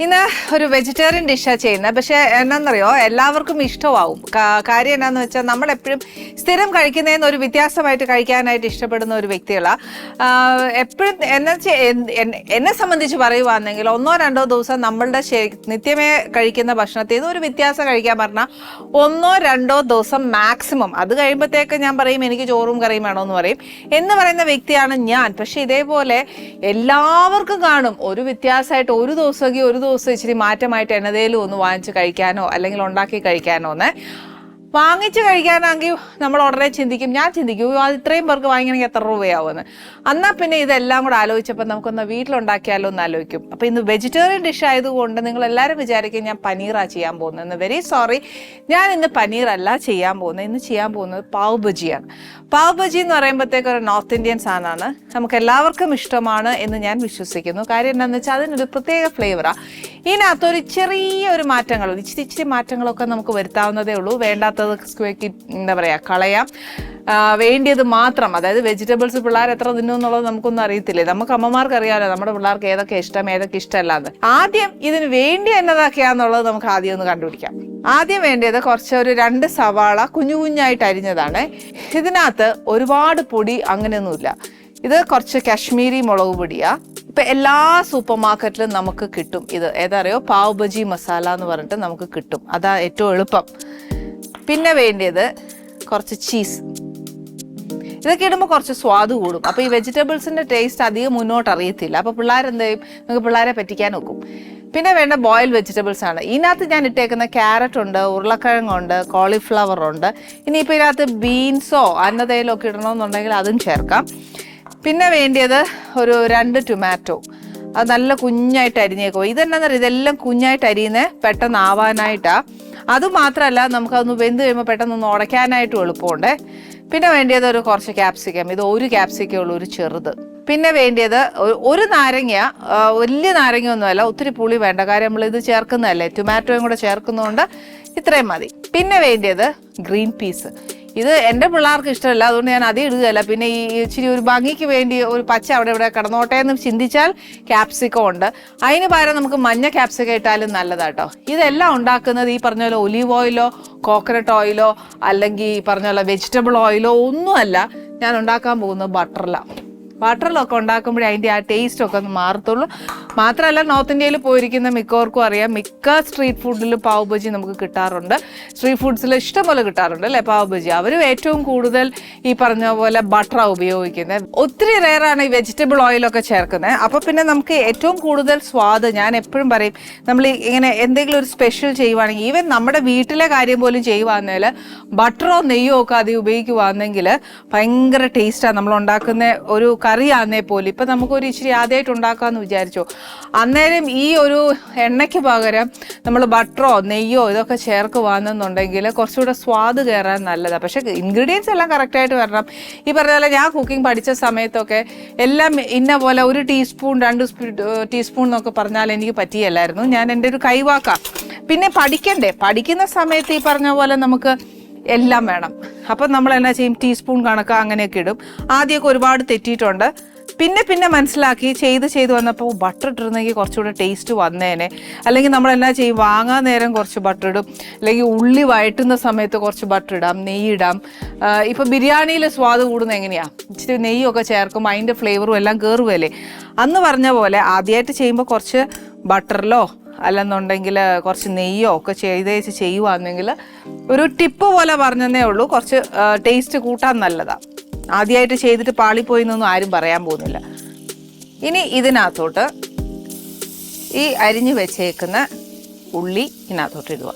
ഇന്ന് ഒരു വെജിറ്റേറിയൻ ഡിഷാണ് ചെയ്യുന്നത്. പക്ഷേ എന്നാന്നറിയോ, എല്ലാവർക്കും ഇഷ്ടമാവും. കാര്യം എന്നാന്ന് വെച്ചാൽ നമ്മളെപ്പോഴും സ്ഥിരം കഴിക്കുന്നതിന് ഒരു വ്യത്യാസമായിട്ട് കഴിക്കാനായിട്ട് ഇഷ്ടപ്പെടുന്ന ഒരു വ്യക്തികളാണ്. എപ്പോഴും എന്നെ സംബന്ധിച്ച് പറയുവാണെങ്കിൽ 1-2 ദിവസം നമ്മളുടെ നിത്യമേ കഴിക്കുന്ന ഭക്ഷണത്തിൽ നിന്ന് ഒരു വ്യത്യാസം കഴിക്കാൻ പറഞ്ഞാൽ 1-2 ദിവസം മാക്സിമം. അത് കഴിയുമ്പോഴത്തേക്ക് ഞാൻ പറയും എനിക്ക് ചോറും കറിയും വേണമെന്ന് പറയും എന്ന് പറയുന്ന വ്യക്തിയാണ് ഞാൻ. പക്ഷെ ഇതേപോലെ എല്ലാവർക്കും കാണും ഒരു വ്യത്യാസമായിട്ട് ഒരു ദിവസം ഇച്ചിരി മാറ്റമായിട്ട് എന്നതേലും ഒന്ന് വാങ്ങിച്ച് കഴിക്കാനോ അല്ലെങ്കിൽ ഉണ്ടാക്കി കഴിക്കാനോ എന്ന്. വാങ്ങിച്ച് കഴിക്കാനാണെങ്കിൽ നമ്മൾ ഉടനെ ഞാൻ ചിന്തിക്കും അത് ഇത്രയും പേർക്ക് വാങ്ങിക്കണമെങ്കിൽ എത്ര രൂപയാവുമെന്ന്. എന്നാൽ പിന്നെ ഇതെല്ലാം കൂടെ ആലോചിച്ചപ്പോൾ നമുക്കൊന്ന് വീട്ടിലുണ്ടാക്കിയാലോ എന്ന് ആലോചിക്കും. അപ്പോൾ ഇന്ന് വെജിറ്റേറിയൻ ഡിഷ് ആയതുകൊണ്ട് നിങ്ങൾ എല്ലാവരും വിചാരിക്കും ഞാൻ പനീറാണ് ചെയ്യാൻ പോകുന്നത്. വെരി സോറി, ഞാൻ ഇന്ന് പനീറല്ല ചെയ്യാൻ പോകുന്നത്. ഇന്ന് ചെയ്യാൻ പോകുന്നത് പാവ് ബജിയാണ്. പാവ് ബജി എന്ന് പറയുമ്പോഴത്തേക്ക് ഒരു നോർത്ത് ഇന്ത്യൻ സാധനമാണ്. നമുക്ക് എല്ലാവർക്കും ഇഷ്ടമാണ് എന്ന് ഞാൻ വിശ്വസിക്കുന്നു. കാര്യം എന്താണെന്ന് വെച്ചാൽ അതിനൊരു പ്രത്യേക ഫ്ലേവറാണ്. ഇതിനകത്തൊരു ചെറിയൊരു മാറ്റങ്ങൾ, ഇച്ചിരി മാറ്റങ്ങളൊക്കെ നമുക്ക് വരുത്താവുന്നതേ ഉള്ളൂ. വേണ്ടാത്തത് എന്താ പറയുക കളയാം. വേണ്ടിയത് മാത്രം, അതായത് വെജിറ്റബിൾസ് പിള്ളേർ എത്ര തിന്നും എന്നുള്ളത് നമുക്കൊന്നും അറിയത്തില്ലേ. നമുക്ക് അമ്മമാർക്ക് അറിയാമല്ലോ നമ്മുടെ പിള്ളേർക്ക് ഏതൊക്കെ ഇഷ്ടം ഏതൊക്കെ ഇഷ്ടമല്ലാന്ന്. ആദ്യം ഇതിന് വേണ്ടി എന്നതൊക്കെയാന്നുള്ളത് നമുക്ക് ആദ്യം ഒന്ന് കണ്ടുപിടിക്കാം. ആദ്യം വേണ്ടിയത് ഒരു 2 സവാള കുഞ്ഞായിട്ട് അരിഞ്ഞതാണ്. ഇതിനകത്ത് ഒരുപാട് പൊടി അങ്ങനെയൊന്നുമില്ല. ഇത് കുറച്ച് കാശ്മീരി മുളക് പൊടിയാ. ഇപ്പൊ എല്ലാ സൂപ്പർ മാർക്കറ്റിലും നമുക്ക് കിട്ടും. ഇത് ഏതറിയോ, പാവ് ബജി മസാല എന്ന് പറഞ്ഞിട്ട് നമുക്ക് കിട്ടും. അതാ ഏറ്റവും എളുപ്പം. പിന്നെ വേണ്ടിയത് കുറച്ച് ചീസ്. ഇതൊക്കെ ഇടുമ്പോൾ കുറച്ച് സ്വാദ് കൂടും. അപ്പോൾ ഈ വെജിറ്റബിൾസിന്റെ ടേസ്റ്റ് അധികം മുന്നോട്ട് അറിയത്തില്ല. അപ്പോൾ പിള്ളേരെന്ത് ചെയ്യും, നിങ്ങൾക്ക് പിള്ളേരെ പറ്റിക്കാൻ നോക്കും. പിന്നെ വേണ്ട ബോയിൽഡ് വെജിറ്റബിൾസ് ആണ്. ഇതിനകത്ത് ഞാൻ ഇട്ടേക്കുന്ന ക്യാരറ്റ് ഉണ്ട്, ഉരുളക്കിഴങ്ങുണ്ട്, കോളിഫ്ലവർ ഉണ്ട്. ഇനിയിപ്പോൾ ഇതിനകത്ത് ബീൻസോ അന്നതേലോ ഒക്കെ ഇടണമെന്നുണ്ടെങ്കിൽ അതും ചേർക്കാം. പിന്നെ വേണ്ടിയത് ഒരു 2 ടൊമാറ്റോ. അത് നല്ല കുഞ്ഞായിട്ട് അരിഞ്ഞേക്കോ. ഇതെന്നാന്നറിയാം, ഇതെല്ലാം കുഞ്ഞായിട്ട് അരിയുന്നത് പെട്ടെന്ന് ആവാനായിട്ടാണ്. അതുമാത്രമല്ല നമുക്കതൊന്ന് വെന്ത് കഴിയുമ്പോൾ പെട്ടെന്നൊന്ന് ഉടയ്ക്കാനായിട്ടും എളുപ്പമുണ്ട്. പിന്നെ വേണ്ടിയത് കുറച്ച് ക്യാപ്സിക്കം. ഇത് 1 ക്യാപ്സിക്കേ ഉള്ളൂ, ഒരു ചെറുത്. പിന്നെ വേണ്ടിയത് ഒരു നാരങ്ങ. വലിയ നാരങ്ങ ഒന്നുമല്ല, ഒത്തിരി പുളി വേണ്ട. കാര്യം നമ്മളിത് ചേർക്കുന്നതല്ലേ, ടൊമാറ്റോയും കൂടെ ചേർക്കുന്നതുകൊണ്ട് ഇത്രയും മതി. പിന്നെ വേണ്ടിയത് ഗ്രീൻ പീസ്. ഇത് എൻ്റെ പിള്ളേർക്ക് ഇഷ്ടമല്ല, അതുകൊണ്ട് ഞാൻ അതേ ഇടുകയല്ല. പിന്നെ ഈ ഇച്ചിരി ഒരു ഭംഗിക്ക് വേണ്ടി ഒരു പച്ച അവിടെ ഇവിടെ കിടന്നോട്ടെ എന്ന് ചിന്തിച്ചാൽ ക്യാപ്സിക്കം ഉണ്ട്. അതിന് പകരം നമുക്ക് മഞ്ഞ ക്യാപ്സിക്കം ഇട്ടാലും നല്ലതാട്ടോ. ഇതെല്ലാം ഉണ്ടാക്കുന്നത് ഈ പറഞ്ഞ പോലെ ഒലീവ് ഓയിലോ കോക്കനട്ട് ഓയിലോ അല്ലെങ്കിൽ ഈ പറഞ്ഞ പോലെ വെജിറ്റബിൾ ഓയിലോ ഒന്നുമല്ല. ഞാൻ ഉണ്ടാക്കാൻ പോകുന്നത് ബട്ടറിലൊക്കെ ഉണ്ടാക്കുമ്പോഴേ അതിൻ്റെ ആ ടേസ്റ്റൊക്കെ ഒന്ന് മാറത്തുള്ളൂ. മാത്രമല്ല നോർത്ത് ഇന്ത്യയിൽ പോയിരിക്കുന്ന മിക്കവർക്കും അറിയാം, മിക്ക സ്ട്രീറ്റ് ഫുഡിലും പാവ് ബജി നമുക്ക് കിട്ടാറുണ്ട്. സ്ട്രീറ്റ് ഫുഡ്സിൽ ഇഷ്ടംപോലെ കിട്ടാറുണ്ട് അല്ലേ പാവ് ബജി. അവരും ഏറ്റവും കൂടുതൽ ഈ പറഞ്ഞ പോലെ ബട്ടറാണ് ഉപയോഗിക്കുന്നത്. ഒത്തിരി റെയറാണ് ഈ വെജിറ്റബിൾ ഓയിലൊക്കെ ചേർക്കുന്നത്. അപ്പോൾ പിന്നെ നമുക്ക് ഏറ്റവും കൂടുതൽ സ്വാദ്, ഞാൻ എപ്പോഴും പറയും, നമ്മൾ ഇങ്ങനെ എന്തെങ്കിലും ഒരു സ്പെഷ്യൽ ചെയ്യുവാണെങ്കിൽ, ഈവൻ നമ്മുടെ വീട്ടിലെ കാര്യം പോലും ചെയ്യുവാണെങ്കിൽ ബട്ടറോ നെയ്യോ ഒക്കെ അധികം ഉപയോഗിക്കുവാണെങ്കിൽ ഭയങ്കര ടേസ്റ്റാണ് നമ്മൾ ഉണ്ടാക്കുന്ന ഒരു കറിയാന്നേ പോലും. ഇപ്പം നമുക്കൊരു ഇച്ചിരി ആദ്യമായിട്ട് ഉണ്ടാക്കാമെന്ന് വിചാരിച്ചോ, അന്നേരം ഈ ഒരു എണ്ണയ്ക്ക് പകരം നമ്മൾ ബട്ടറോ നെയ്യോ ഇതൊക്കെ ചേർക്കുവാണെന്നുണ്ടെങ്കിൽ കുറച്ചുകൂടെ സ്വാദ് കയറാൻ നല്ലതാണ്. പക്ഷേ ഇൻഗ്രീഡിയൻസ് എല്ലാം കറക്റ്റായിട്ട് വരണം. ഈ പറഞ്ഞ പോലെ ഞാൻ കുക്കിംഗ് പഠിച്ച സമയത്തൊക്കെ എല്ലാം ഇന്ന പോലെ 1 ടീസ്പൂൺ 2 ടീസ്പൂൺ എന്നൊക്കെ പറഞ്ഞാൽ എനിക്ക് പറ്റിയല്ലായിരുന്നു. ഞാൻ എൻ്റെ ഒരു കൈവാക്കാം. പിന്നെ പഠിക്കുന്ന സമയത്ത് ഈ പറഞ്ഞ പോലെ നമുക്ക് എല്ലാം വേണം. അപ്പം നമ്മൾ എന്നാ ചെയ്യും, ടീസ്പൂൺ കണക്ക് അങ്ങനെയൊക്കെ ഇടും. ആദ്യമൊക്കെ ഒരുപാട് തെറ്റിയിട്ടുണ്ട്. പിന്നെ മനസ്സിലാക്കി ചെയ്ത് വന്നപ്പോൾ ബട്ടർ ഇട്ടിരുന്നെങ്കിൽ കുറച്ചുകൂടെ ടേസ്റ്റ് വന്നേനെ. അല്ലെങ്കിൽ നമ്മൾ എന്നാ ചെയ്യും, വാങ്ങാൻ നേരം കുറച്ച് ബട്ടർ ഇടും, അല്ലെങ്കിൽ ഉള്ളി വഴറ്റുന്ന സമയത്ത് കുറച്ച് ബട്ടർ ഇടാം, നെയ്യിടാം. ഇപ്പം ബിരിയാണിയിൽ സ്വാദ് കൂടുന്നത് എങ്ങനെയാണ്, ഇച്ചിരി നെയ്യൊക്കെ ചേർക്കുമ്പോൾ അതിൻ്റെ ഫ്ലേവറും എല്ലാം കയറുമല്ലേ. അന്ന് പറഞ്ഞ പോലെ ആദ്യമായിട്ട് ചെയ്യുമ്പോൾ കുറച്ച് ബട്ടറിലോ അല്ലെന്നുണ്ടെങ്കിൽ കുറച്ച് നെയ്യോ ഒക്കെ ചെയ്യുവാണെങ്കിൽ ഒരു ടിപ്പ് പോലെ പറഞ്ഞതേ ഉള്ളൂ, കുറച്ച് ടേസ്റ്റ് കൂട്ടാൻ നല്ലതാണ്. ആദ്യമായിട്ട് ചെയ്തിട്ട് പാളിപ്പോയി എന്നൊന്നും ആരും പറയാൻ പോകുന്നില്ല. ഇനി ഇതിനകത്തോട്ട് ഈ അരിഞ്ഞു വെച്ചേക്കുന്ന ഉള്ളി ഇതിനകത്തോട്ട് ഇടുക.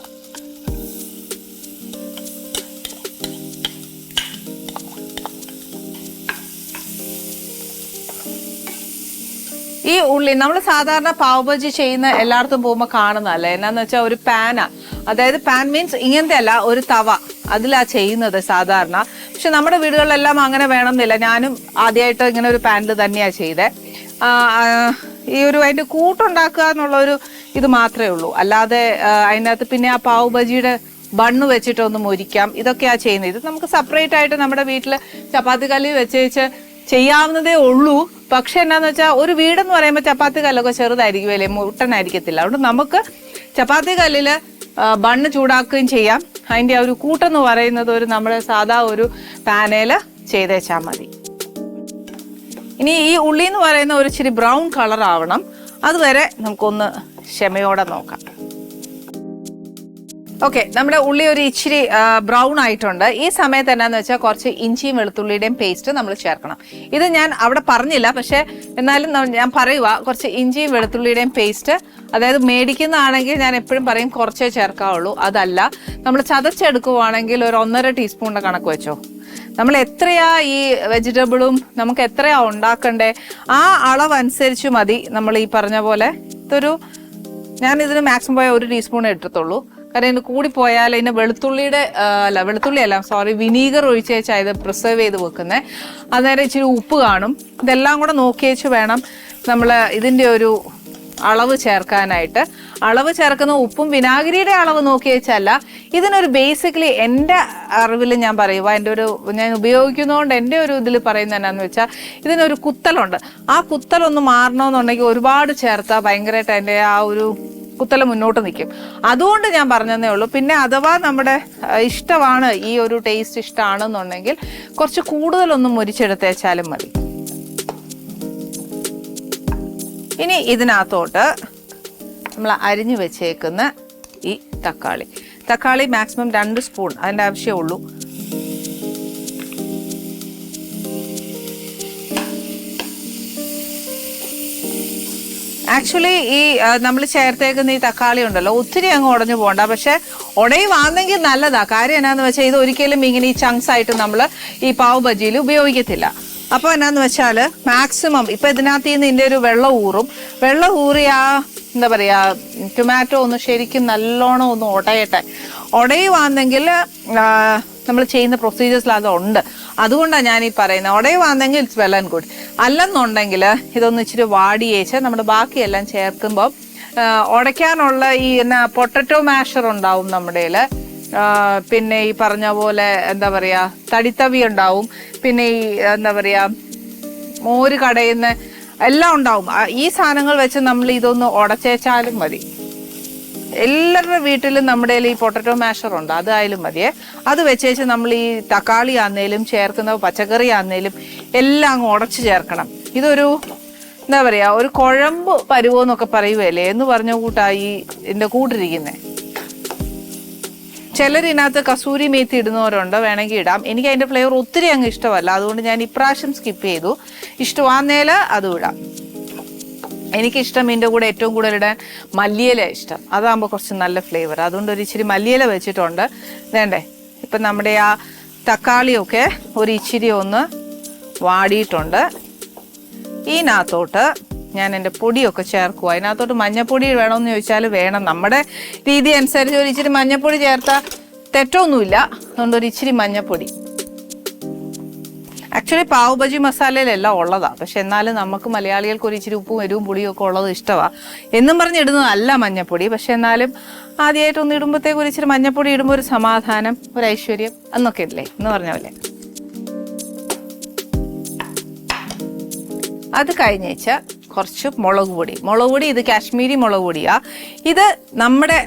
ഈ ഉള്ളി നമ്മൾ സാധാരണ പാവ് ബജി ചെയ്യുന്ന എല്ലായിടത്തും പോകുമ്പോൾ കാണുന്നതല്ലേ, എന്നാന്ന് വെച്ചാൽ ഒരു പാനാ. അതായത് പാൻ മീൻസ് ഇങ്ങനത്തെ അല്ല, ഒരു തവ, അതിലാ ചെയ്യുന്നത് സാധാരണ. പക്ഷെ നമ്മുടെ വീടുകളിലെല്ലാം അങ്ങനെ വേണമെന്നില്ല. ഞാനും ആദ്യമായിട്ട് ഇങ്ങനെ ഒരു പാനിൽ തന്നെയാണ് ചെയ്തത്. ഈ അതിൻ്റെ കൂട്ടുണ്ടാക്കുക എന്നുള്ളൊരു ഇത് മാത്രമേ ഉള്ളൂ. അല്ലാതെ അതിനകത്ത് പിന്നെ ആ പാവ് ബജിയുടെ ബണ്ണ് വെച്ചിട്ടൊന്ന് മൊരിക്കാം, ഇതൊക്കെയാണ് ചെയ്യുന്നത്. ഇത് നമുക്ക് സെപ്പറേറ്റ് ആയിട്ട് നമ്മുടെ വീട്ടിൽ ചപ്പാത്തി കല്ലിൽ വെച്ച് ചെയ്യാവുന്നതേ ഉള്ളൂ. പക്ഷെ എന്നാന്ന് വെച്ചാൽ ഒരു വീടെന്ന് പറയുമ്പോൾ ചപ്പാത്തി കല്ലൊക്കെ ചെറുതായിരിക്കും അല്ലേ, മുട്ടനായിരിക്കത്തില്ല. അതുകൊണ്ട് നമുക്ക് ചപ്പാത്തി കല്ലിൽ ബണ്ണ് ചൂടാക്കുകയും ചെയ്യാം. അതിൻ്റെ ഒരു കൂട്ടെന്ന് പറയുന്നത് ഒരു നമ്മുടെ സാധാ ഒരു പാനയിൽ ചെയ്തേച്ചാൽ മതി. ഇനി ഈ ഉള്ളി എന്ന് പറയുന്ന ഒരു ഇച്ചിരി ബ്രൗൺ കളർ ആവണം. അതുവരെ നമുക്കൊന്ന് ക്ഷമയോടെ നോക്കാം. ഓക്കെ, നമ്മുടെ ഉള്ളി ഒരു ഇച്ചിരി ബ്രൗൺ ആയിട്ടുണ്ട്. ഈ സമയത്ത് എന്നാന്ന് വെച്ചാൽ കുറച്ച് ഇഞ്ചിയും വെളുത്തുള്ളിയുടെയും പേസ്റ്റ് നമ്മൾ ചേർക്കണം. ഇത് ഞാൻ അവിടെ പറഞ്ഞില്ല, പക്ഷെ എന്നാലും ഞാൻ പറയുക, കുറച്ച് ഇഞ്ചിയും വെളുത്തുള്ളിയുടെയും പേസ്റ്റ്, അതായത് മേടിക്കുന്നതാണെങ്കിൽ ഞാൻ എപ്പോഴും പറയും കുറച്ചേ ചേർക്കാവുള്ളൂ. അതല്ല, നമ്മൾ ചതച്ചെടുക്കുവാണെങ്കിൽ ഒരു 1.5 ടീസ്പൂണിന്റെ കണക്ക് വെച്ചോ. നമ്മൾ എത്രയാ ഈ വെജിറ്റബിളും നമുക്ക് എത്രയാ ഉണ്ടാക്കണ്ടേ ആ അളവനുസരിച്ച് മതി. നമ്മൾ ഈ പറഞ്ഞ പോലെ ഞാൻ ഇതിന് മാക്സിമം പോയ 1 ടീസ്പൂൺ എടുത്തുള്ളൂ. കാരണം ഇതിന് കൂടിപ്പോയാൽ ഇതിന് വിനീഗർ ഒഴിച്ചേച്ചാൽ ഇത് പ്രിസർവ് ചെയ്ത് വെക്കുന്നത്. അന്നേരം ഇച്ചിരി ഉപ്പ് കാണും. ഇതെല്ലാം കൂടെ നോക്കിയേച്ച് വേണം നമ്മൾ ഇതിൻ്റെ ഒരു അളവ് ചേർക്കാനായിട്ട്. അളവ് ചേർക്കുന്ന ഉപ്പും വിനാഗിരിയുടെ അളവ് നോക്കി വെച്ചല്ല, ഇതിനൊരു ബേസിക്കലി എൻ്റെ അറിവിൽ ഞാൻ പറയുക, ഞാൻ ഉപയോഗിക്കുന്നതുകൊണ്ട് എൻ്റെ ഒരു ഇതിൽ പറയുന്നത് എന്നാന്ന് വെച്ചാൽ ഇതിനൊരു കുത്തലുണ്ട്. ആ കുത്തലൊന്ന് മാറണമെന്നുണ്ടെങ്കിൽ ഒരുപാട് ചേർത്താൽ ഭയങ്കരമായിട്ട് അതിൻ്റെ ആ ഒരു കുത്തല മുന്നോട്ട് നിൽക്കും. അതുകൊണ്ട് ഞാൻ പറഞ്ഞതേ ഉള്ളൂ. പിന്നെ അഥവാ നമ്മുടെ ഇഷ്ടമാണ്, ഈ ഒരു ടേസ്റ്റ് ഇഷ്ടമാണെന്നുണ്ടെങ്കിൽ കുറച്ച് കൂടുതലൊന്നും മുരിച്ചെടുത്തേച്ചാലും മതി. ഇനി ഇതിനകത്തോട്ട് നമ്മൾ അരിഞ്ഞു വെച്ചേക്കുന്ന ഈ തക്കാളി മാക്സിമം 2 സ്പൂൺ അതിൻ്റെ ആവശ്യമേ ഉള്ളൂ. ആക്ച്വലി ഈ നമ്മൾ ചേർത്തേക്കുന്ന ഈ തക്കാളി ഉണ്ടല്ലോ, ഒത്തിരി അങ്ങ് ഉടഞ്ഞു പോകണ്ട. പക്ഷെ ഉടയുവാണെങ്കിൽ നല്ലതാ. കാര്യം എന്നാന്ന് വെച്ചാൽ ഇത് ഒരിക്കലും ഇങ്ങനെ ഈ ചങ്ക്സ് ആയിട്ട് നമ്മൾ ഈ പാവ് ബജിയിൽ ഉപയോഗിക്കത്തില്ല. അപ്പോൾ എന്നാന്ന് വെച്ചാൽ മാക്സിമം ഇപ്പം ഇതിനകത്ത് നിന്ന് ഇതിൻ്റെ ഒരു വെള്ളം ഊറി ആ എന്താ പറയുക ടൊമാറ്റോ ഒന്ന് ശരിക്കും നല്ലോണം ഒന്ന് ഉടയുവാണെങ്കിൽ നമ്മൾ ചെയ്യുന്ന പ്രൊസീജിയേഴ്സിൽ അതുണ്ട്. അതുകൊണ്ടാണ് ഞാൻ ഈ പറയുന്നത്. ഉടയുവാണെങ്കിൽ ഇറ്റ്സ് വെൽ ആൻഡ് ഗുഡ്. അല്ലെന്നുണ്ടെങ്കിൽ ഇതൊന്ന് ഇച്ചിരി വാടിയേച്ച് നമ്മൾ ബാക്കിയെല്ലാം ചേർക്കുമ്പോൾ ഉടയ്ക്കാനുള്ള ഈ പൊട്ടറ്റോ മാഷർ ഉണ്ടാവും നമ്മുടെ കയ്യിൽ. പിന്നെ ഈ പറഞ്ഞ പോലെ എന്താ പറയുക തടിത്തവി ഉണ്ടാവും. പിന്നെ ഈ എന്താ പറയുക മോര് കടയുന്ന എല്ലാം ഉണ്ടാവും. ഈ സാധനങ്ങൾ വെച്ച് നമ്മൾ ഇതൊന്ന് ഉടച്ചേച്ചാലും മതി. എല്ലാവരുടെ വീട്ടിലും നമ്മുടെ ഈ പൊട്ടറ്റോ മാഷർ ഉണ്ട്, അതായാലും മതിയേ. അത് വെച്ചേച്ച് നമ്മൾ ഈ തക്കാളി ആന്നേലും ചേർക്കുന്ന പച്ചക്കറി ആന്നേലും എല്ലാം അങ്ങ് ഉടച്ച് ചേർക്കണം. ഇതൊരു എന്താ പറയുക ഒരു കുഴമ്പ് പരുവെന്നൊക്കെ പറയുവല്ലേ എന്ന് പറഞ്ഞ കൂട്ടായി ഇതിൻ്റെ കൂട്ടിരിക്കുന്നത്. ചിലരിനകത്ത് കസൂരി മേത്തി ഇടുന്നവരുണ്ട്, വേണമെങ്കിൽ ഇടാം. എനിക്ക് അതിൻ്റെ ഫ്ലേവർ ഒത്തിരി അങ്ങ് ഇഷ്ടമല്ല, അതുകൊണ്ട് ഞാൻ ഇപ്രാവശ്യം സ്കിപ്പ് ചെയ്തു. ഇഷ്ടമാന്നേൽ അതും ഇടാം. എനിക്കിഷ്ടം ഇതിൻ്റെ കൂടെ ഏറ്റവും കൂടുതൽ ഇടാൻ മല്ലിയില ഇഷ്ടം. അതാകുമ്പോൾ കുറച്ച് നല്ല ഫ്ലേവർ. അതുകൊണ്ട് ഒരു ഇച്ചിരി മല്ലിയില വെച്ചിട്ടുണ്ട്. വേണ്ടേ, ഇപ്പം നമ്മുടെ ആ തക്കാളിയൊക്കെ ഒരു ഇച്ചിരി ഒന്ന് വാടിയിട്ടുണ്ട്. ഇതിനകത്തോട്ട് ഞാൻ എൻ്റെ പൊടിയൊക്കെ ചേർക്കുക. അതിനകത്തോട്ട് മഞ്ഞപ്പൊടി വേണമെന്ന് ചോദിച്ചാൽ വേണം. നമ്മുടെ രീതി അനുസരിച്ച് ഒരു ഇച്ചിരി മഞ്ഞപ്പൊടി ചേർത്താൽ തെറ്റൊന്നുമില്ല. അതുകൊണ്ട് ഒരു ഇച്ചിരി മഞ്ഞപ്പൊടി. ആക്ച്വലി പാവ് ബജി മസാലയിലെല്ലാം ഉള്ളതാണ്. പക്ഷെ എന്നാലും നമുക്ക് മലയാളികൾക്ക് ഒരു ഇച്ചിരി ഉപ്പും എരിവും പൊടിയും ഒക്കെ ഉള്ളത് ഇഷ്ടമാണ് എന്നും പറഞ്ഞിടുന്നതല്ല മഞ്ഞപ്പൊടി. പക്ഷെ എന്നാലും ആദ്യമായിട്ടൊന്ന് ഇടുമ്പോഴത്തേക്ക് ഒരു ഇച്ചിരി മഞ്ഞപ്പൊടി ഇടുമ്പോൾ ഒരു സമാധാനം, ഒരു ഐശ്വര്യം എന്നൊക്കെ ഇല്ലേ എന്ന് പറഞ്ഞ പോലെ. അത് കഴിഞ്ഞേച്ച് കുറച്ച് മുളക് പൊടി. ഇത് കാശ്മീരി മുളക് പൊടിയാണ്. ഇത് നമ്മുടെ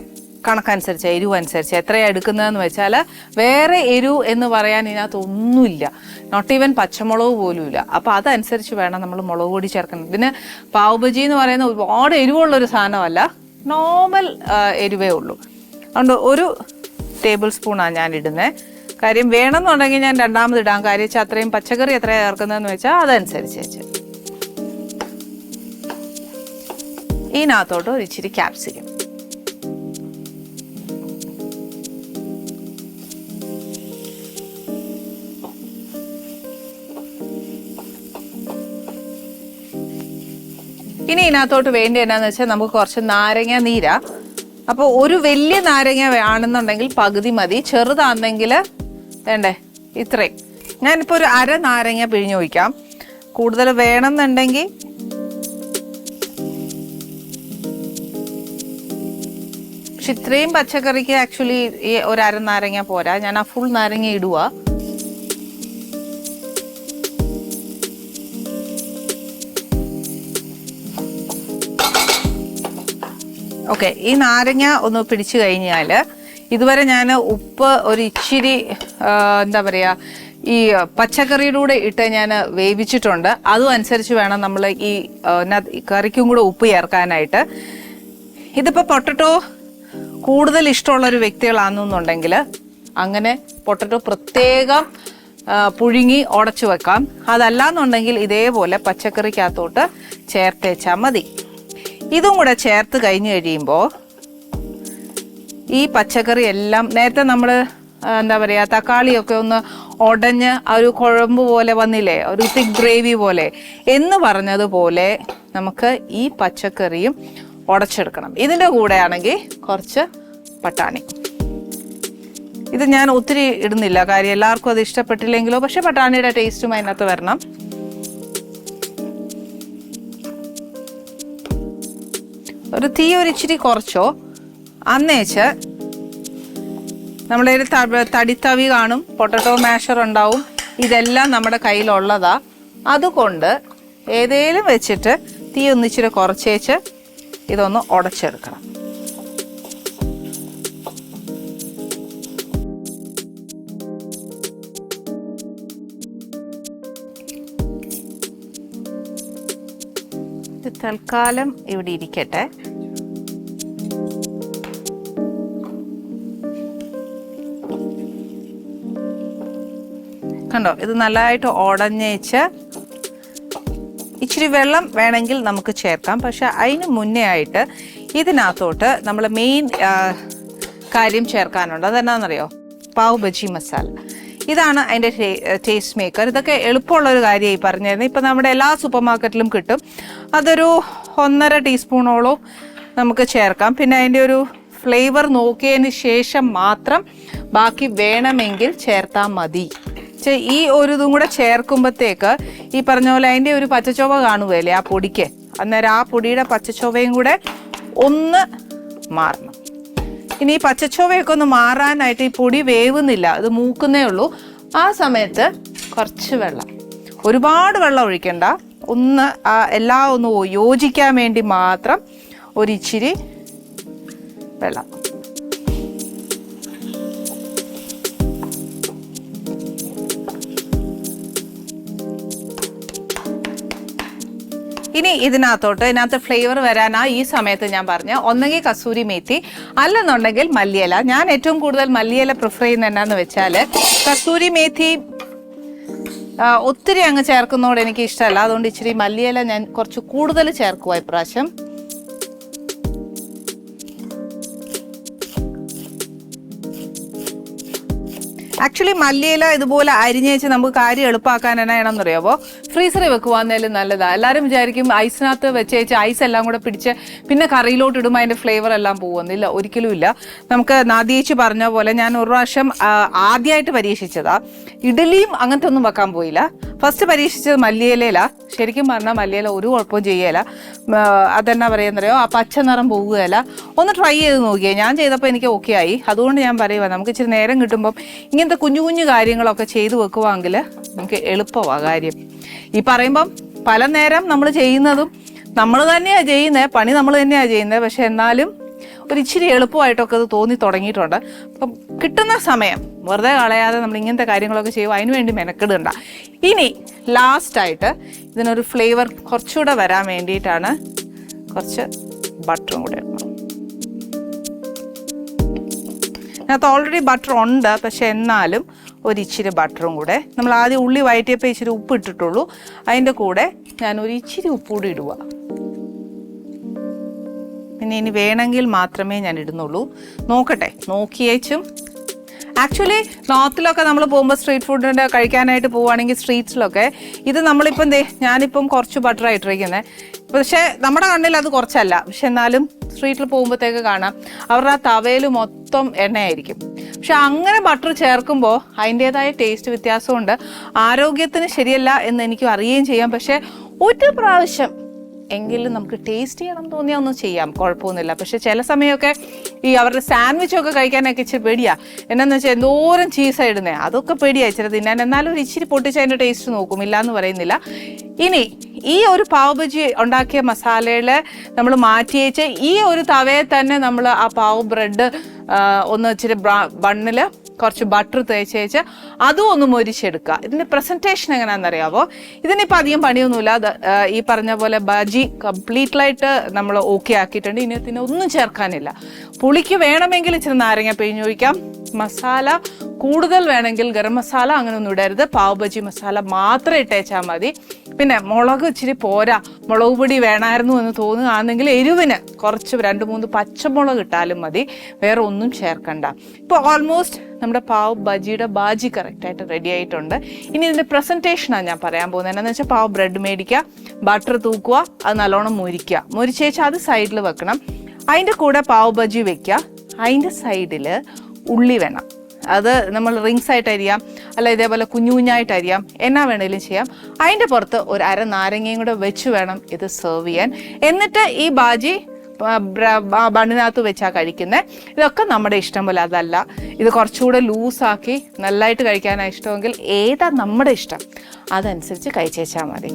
കണക്കനുസരിച്ച് എരിവ് അനുസരിച്ച് എത്രയാണ് എടുക്കുന്നതെന്ന് വെച്ചാൽ വേറെ എരിവ് എന്ന് പറയാൻ ഇതിനകത്ത് ഒന്നുമില്ല. നോട്ട് ഈവൻ പച്ചമുളക് പോലും ഇല്ല. അപ്പോൾ അതനുസരിച്ച് വേണം നമ്മൾ മുളക് പൊടി ചേർക്കുന്നത്. ഇതിന് പാവ് ബജി എന്ന് പറയുന്ന ഒരുപാട് എരിവുള്ളൊരു സാധനമല്ല, നോർമൽ എരിവേ ഉള്ളൂ. അതുകൊണ്ട് 1 ടേബിൾ സ്പൂണാണ് ഞാൻ ഇടുന്നത്. കാര്യം വേണമെന്നുണ്ടെങ്കിൽ ഞാൻ 2ാമത് ഇടാം. കാര്യം വെച്ചാൽ അത്രയും പച്ചക്കറി എത്രയാണ് ചേർക്കുന്നതെന്ന് വെച്ചാൽ അതനുസരിച്ച് വെച്ച്. ഇതിനകത്തോട്ട് ഒരു ഇച്ചിരി ക്യാപ്സിക്കം. ഇനി ഇതിനകത്തോട്ട് വേണ്ടി എന്നാന്ന് വെച്ചാൽ നമുക്ക് കുറച്ച് നാരങ്ങ നീരാ. അപ്പോൾ ഒരു വലിയ നാരങ്ങ ആണെന്നുണ്ടെങ്കിൽ പകുതി മതി. ചെറുതാണെങ്കിൽ വേണ്ടേ ഇത്രയും. ഞാനിപ്പോൾ ഒരു 1/2 നാരങ്ങ പിഴിഞ്ഞൊഴിക്കാം. കൂടുതൽ വേണമെന്നുണ്ടെങ്കിൽ പക്ഷെ ഇത്രയും പച്ചക്കറിക്ക് ആക്ച്വലി ഈ ഒരു 1/2 നാരങ്ങ പോരാ. ഞാൻ ആ ഫുൾ നാരങ്ങ ഇടുക. ഓക്കെ, ഈ നാരങ്ങ ഒന്ന് പിടിച്ചു കഴിഞ്ഞാൽ ഇതുവരെ ഞാൻ ഉപ്പ് ഒരു ഇച്ചിരി എന്താ പറയുക ഈ പച്ചക്കറിയുടെ കൂടെ ഇട്ട് ഞാൻ വേവിച്ചിട്ടുണ്ട്. അതും അനുസരിച്ച് വേണം നമ്മൾ ഈ കറിക്കും കൂടെ ഉപ്പ് ചേർക്കാനായിട്ട്. ഇതിപ്പോൾ പൊട്ടറ്റോ കൂടുതൽ ഇഷ്ടമുള്ളൊരു വ്യക്തികളാണെന്നുണ്ടെങ്കിൽ അങ്ങനെ പൊട്ടറ്റോ പ്രത്യേകം പുഴുങ്ങി ഉടച്ചു വെക്കാം. അതല്ലാന്നുണ്ടെങ്കിൽ ഇതേപോലെ പച്ചക്കറിക്കകത്തോട്ട് ചേർത്തേച്ചാൽ മതി. ഇതും കൂടെ ചേർത്ത് കഴിഞ്ഞ് കഴിയുമ്പോൾ ഈ പച്ചക്കറി എല്ലാം നേരത്തെ നമ്മൾ എന്താ പറയുക തക്കാളിയൊക്കെ ഒന്ന് ഉടഞ്ഞ് ഒരു കുഴമ്പ് പോലെ വന്നില്ലേ, ഒരു തിക്ക് ഗ്രേവി പോലെ എന്ന് പറഞ്ഞതുപോലെ നമുക്ക് ഈ പച്ചക്കറിയും ഉടച്ചെടുക്കണം. ഇതിൻ്റെ കൂടെ ആണെങ്കിൽ കുറച്ച് പട്ടാണി. ഇത് ഞാൻ ഒത്തിരി ഇടുന്നില്ല, കാര്യം എല്ലാവർക്കും അത് ഇഷ്ടപ്പെട്ടില്ലെങ്കിലോ, പക്ഷെ പട്ടാണിയുടെ ടേസ്റ്റും അതിനകത്ത് വരണം. ഒരു തീ ഒരിച്ചിരി കുറച്ചോ, അന്നേച്ച് നമ്മളൊരു തടിത്തവി കാണും, പൊട്ടറ്റോ മാഷർ ഉണ്ടാവും, ഇതെല്ലാം നമ്മുടെ കയ്യിലുള്ളതാ. അതുകൊണ്ട് ഏതേലും വെച്ചിട്ട് തീ ഒന്നിച്ചിരി കുറച്ചേച്ച് ഇതൊന്ന് ഉടച്ചെടുക്കണം. ഇത് തൽക്കാലം ഇവിടെ ഇരിക്കട്ടെ. കണ്ടോ, ഇത് നല്ലതായിട്ട് ഉടഞ്ഞേച്ച് ഇച്ചിരി വെള്ളം വേണമെങ്കിൽ നമുക്ക് ചേർക്കാം. പക്ഷെ അതിന് മുന്നേ ആയിട്ട് ഇതിനകത്തോട്ട് നമ്മൾ മെയിൻ കാര്യം ചേർക്കാനുണ്ട്. അതെന്നാണെന്നറിയോ? പാവ് ബജി മസാല. ഇതാണ് അതിൻ്റെ ടേസ്റ്റ് മേക്കർ. ഇതൊക്കെ എളുപ്പമുള്ളൊരു കാര്യമായി പറഞ്ഞിരുന്നു. ഇപ്പം നമ്മുടെ എല്ലാ സൂപ്പർ മാർക്കറ്റിലും കിട്ടും. അതൊരു 1.5 ടീസ്പൂണോളം നമുക്ക് ചേർക്കാം. പിന്നെ അതിൻ്റെ ഒരു ഫ്ലേവർ നോക്കിയതിന് ശേഷം മാത്രം ബാക്കി വേണമെങ്കിൽ ചേർത്താൽ മതി. ഈ ഒരു ഇതും കൂടെ ചേർക്കുമ്പോഴത്തേക്ക് ഈ പറഞ്ഞ പോലെ അതിൻ്റെ ഒരു പച്ചച്ചൊവ കാണുകയല്ലേ ആ പൊടിക്ക്, അന്നേരം ആ പൊടിയുടെ പച്ചച്ചൊവയും കൂടെ ഒന്ന് മാറണം. ഇനി ഈ പച്ചച്ചൊവയൊക്കെ ഒന്ന് മാറാനായിട്ട് ഈ പൊടി വേവുന്നില്ല, അത് മൂക്കുന്നേ ഉള്ളൂ. ആ സമയത്ത് കുറച്ച് വെള്ളം, ഒരുപാട് വെള്ളം ഒഴിക്കണ്ട, ഒന്ന് എല്ലാം ഒന്ന് യോജിക്കാൻ വേണ്ടി മാത്രം ഒരിച്ചിരി വെള്ളം. ഇനി ഇതിനകത്ത് ഫ്ലേവർ വരാനാ ഈ സമയത്ത് ഞാൻ പറഞ്ഞ ഒന്നെങ്കിൽ കസൂരി മേത്തി, അല്ലെന്നുണ്ടെങ്കിൽ മല്ലിയില. ഞാൻ ഏറ്റവും കൂടുതൽ മല്ലിയില പ്രിഫർ ചെയ്യുന്ന എന്നാന്ന് വെച്ചാൽ കസൂരി മേത്തി ഒത്തിരി അങ്ങ് ചേർക്കുന്നതോട് എനിക്ക് ഇഷ്ടമല്ല. അതുകൊണ്ട് ഇച്ചിരി മല്ലിയില ഞാൻ കുറച്ച് കൂടുതൽ ചേർക്കുക ഇപ്രാവശ്യം. ആക്ച്വലി മല്ലിയില ഇതുപോലെ അരിഞ്ഞേച്ച് നമുക്ക് കാര്യം എളുപ്പമാക്കാൻ എന്നാ ചെയ്യണമെന്നറിയാമോ? ഫ്രീസറിൽ വെക്കുവാന്നേലും നല്ലതാണ്. എല്ലാവരും വിചാരിക്കും ഐസിനകത്ത് വെച്ചേച്ച് ഐസ് എല്ലാം കൂടെ പിടിച്ച് പിന്നെ കറിയിലോട്ട് ഇടുമ്പോൾ അതിൻ്റെ ഫ്ലേവർ എല്ലാം പോകുന്നില്ല. ഒരിക്കലും ഇല്ല. നമുക്ക് നാദിയേച്ചി പറഞ്ഞ പോലെ ഞാൻ ഒരു പ്രാവശ്യം ആദ്യമായിട്ട് പരീക്ഷിച്ചതാ. ഇഡലിയും അങ്ങനത്തെ ഒന്നും വെക്കാൻ പോയില്ല. ഫസ്റ്റ് പരീക്ഷിച്ചത് മല്ലിയിലയില. ശരിക്കും പറഞ്ഞാൽ മല്ലിയില ഒരു കുഴപ്പവും ചെയ്യല. അതെന്നാ പറയുന്നറിയോ, ആ പച്ച നിറം പോകുകയല്ല. ഒന്ന് ട്രൈ ചെയ്ത് നോക്കിയേ. ഞാൻ ചെയ്തപ്പോൾ എനിക്ക് ഓക്കെ ആയി. അതുകൊണ്ട് ഞാൻ പറയുക, നമുക്ക് ഇച്ചിരി നേരം കിട്ടുമ്പം ഇങ്ങനത്തെ കുഞ്ഞു കുഞ്ഞു കാര്യങ്ങളൊക്കെ ചെയ്തു വെക്കുവാണെങ്കിൽ നമുക്ക് എളുപ്പമാണ് കാര്യം. ഈ പറയുമ്പം പല നേരം നമ്മൾ ചെയ്യുന്നതും നമ്മൾ തന്നെയാണ് ചെയ്യുന്നത്, പണി നമ്മൾ തന്നെയാണ് ചെയ്യുന്നത്. പക്ഷെ എന്നാലും ഒരു ഇച്ചിരി എളുപ്പമായിട്ടൊക്കെ അത് തോന്നി തുടങ്ങിയിട്ടുണ്ട്. അപ്പം കിട്ടുന്ന സമയം വെറുതെ കളയാതെ നമ്മൾ ഇങ്ങനത്തെ കാര്യങ്ങളൊക്കെ ചെയ്യുമ്പോൾ അതിന് വേണ്ടി മെനക്കെടുണ്ട. ഇനി ലാസ്റ്റായിട്ട് ഇതിനൊരു ഫ്ലേവർ കുറച്ചുകൂടെ വരാൻ വേണ്ടിയിട്ടാണ് കുറച്ച് ബട്ടറും കൂടെ ഇടണം. ഇതിനകത്ത് ഓൾറെഡി ബട്ടർ ഉണ്ട്, പക്ഷെ എന്നാലും ഒരിച്ചിരി ബട്ടറും കൂടെ. നമ്മൾ ആദ്യം ഉള്ളി വഴറ്റിയപ്പോൾ ഇച്ചിരി ഉപ്പ് ഇട്ടിട്ടുള്ളൂ, അതിൻ്റെ കൂടെ ഞാൻ ഒരു ഇച്ചിരി ഉപ്പ് കൂടി ഇടുക. പിന്നെ ഇനി വേണമെങ്കിൽ മാത്രമേ ഞാൻ ഇടുന്നുള്ളൂ. നോക്കട്ടെ, നോക്കിയേച്ചും. ആക്ച്വലി നോർത്തിലൊക്കെ നമ്മൾ പോകുമ്പോൾ സ്ട്രീറ്റ് ഫുഡിൻ്റെ കഴിക്കാനായിട്ട് പോവുകയാണെങ്കിൽ സ്ട്രീറ്റ്സിലൊക്കെ ഇത് നമ്മളിപ്പം ഞാനിപ്പം കുറച്ച് ബട്ടർ ആയിട്ടിരിക്കുന്നത്. പക്ഷേ നമ്മുടെ കണ്ണിൽ അത് കുറച്ചല്ല. പക്ഷെ എന്നാലും സ്ട്രീറ്റിൽ പോകുമ്പോഴത്തേക്ക് കാണാം അവരുടെ ആ തവയിൽ മൊത്തം എണ്ണയായിരിക്കും. പക്ഷെ അങ്ങനെ ബട്ടർ ചേർക്കുമ്പോൾ അതിൻ്റേതായ ടേസ്റ്റ് വ്യത്യാസമുണ്ട്. ആരോഗ്യത്തിന് ശരിയല്ല എന്ന് എനിക്ക് അറിയുകയും ചെയ്യാം. പക്ഷെ ഒരു പ്രാവശ്യം എങ്കിലും നമുക്ക് ടേസ്റ്റ് ചെയ്യണം തോന്നിയാൽ ഒന്നും ചെയ്യാം, കുഴപ്പമൊന്നുമില്ല. പക്ഷെ ചില സമയമൊക്കെ ഈ അവരുടെ സാൻഡ്വിച്ചൊക്കെ കഴിക്കാനൊക്കെ ഇച്ചിരി പേടിയാണ്. എന്നാന്ന് വെച്ചാൽ എന്തോരം ചീസാണ് ഇടുന്നത്, അതൊക്കെ പേടിയാണ് ഇച്ചിരി തിന്നാൻ. എന്നാലും ഒരു ഇച്ചിരി പൊട്ടിച്ച് അതിൻ്റെ ടേസ്റ്റ് നോക്കും, ഇല്ലയെന്ന് പറയുന്നില്ല. ഇനി ഈ ഒരു പാവ് ബജി ഉണ്ടാക്കിയ മസാലയിൽ നമ്മൾ മാറ്റി വെച്ച് ഈ ഒരു തവയെ തന്നെ നമ്മൾ ആ പാവ് ബ്രെഡ് ഒന്ന് ഇച്ചിരി ബണ്ണിൽ കുറച്ച് ബട്ടർ തേച്ച് അതും ഒന്ന് മൊരിച്ചെടുക്കുക. ഇതിൻ്റെ പ്രസൻറ്റേഷൻ എങ്ങനെയാണെന്നറിയാമോ? ഇതിനിപ്പോൾ അധികം പണിയൊന്നുമില്ല. ഈ പറഞ്ഞ പോലെ ബജി കംപ്ലീറ്റ്ലായിട്ട് നമ്മൾ ഓക്കെ ആക്കിയിട്ടുണ്ട്. ഇനി ഇതിനെ ഒന്നും ചേർക്കാനില്ല. പുളിക്ക് വേണമെങ്കിൽ ഇച്ചിരി നാരങ്ങ പിഴിഞ്ഞ് ഒഴിക്കാം. മസാല കൂടുതൽ വേണമെങ്കിൽ ഗരം മസാല അങ്ങനെ ഒന്നും ഇടരുത്. പാവ് ബജി മസാല മാത്രം ഇട്ടേച്ചാൽ മതി. പിന്നെ മുളക് ഇച്ചിരി പോരാ, മുളക് പൊടി വേണമായിരുന്നു എന്ന് തോന്നുകയാണെങ്കിൽ എരിവിന് കുറച്ച് 2-3 പച്ചമുളക് ഇട്ടാലും മതി, വേറെ ഒന്നും ചേർക്കണ്ട. ഇപ്പോൾ ഓൾമോസ്റ്റ് നമ്മുടെ പാവ് ബജിയുടെ ബാജി കറക്റ്റായിട്ട് റെഡി ആയിട്ടുണ്ട്. ഇനി ഇതിൻ്റെ പ്രസൻറ്റേഷനാണ് ഞാൻ പറയാൻ പോകുന്നത്. എന്താണെന്ന് വെച്ചാൽ പാവ് ബ്രെഡ് മേടിക്കുക, ബട്ടർ തൂക്കുക, അത് നല്ലോണം മുരിക്കുക. മുരിച്ചേച്ചാൽ അത് സൈഡിൽ വെക്കണം. അതിൻ്റെ കൂടെ പാവ് ബജി വെക്കുക. അതിൻ്റെ സൈഡിൽ ഉള്ളി വേണം. അത് നമ്മൾ റിങ്സ് ആയിട്ട് അരിയാം, അല്ല ഇതേപോലെ കുഞ്ഞു കുഞ്ഞായിട്ട് അരിയാം, എന്നാ വേണമെങ്കിലും ചെയ്യാം. അതിൻ്റെ പുറത്ത് ഒരു അര നാരങ്ങയും കൂടെ വെച്ച് വേണം ഇത് സെർവ് ചെയ്യാൻ. എന്നിട്ട് ഈ ബാജി ബണ്ണിനകത്ത് വെച്ചാൽ കഴിക്കുന്നത്. ഇതൊക്കെ നമ്മുടെ ഇഷ്ടം പോലെ. അതല്ല, ഇത് കുറച്ചുകൂടെ ലൂസാക്കി നല്ലതായിട്ട് കഴിക്കാനാണ് ഇഷ്ടമെങ്കിൽ ഏതാ നമ്മുടെ ഇഷ്ടം അതനുസരിച്ച് കഴിച്ചേച്ചാൽ മതി.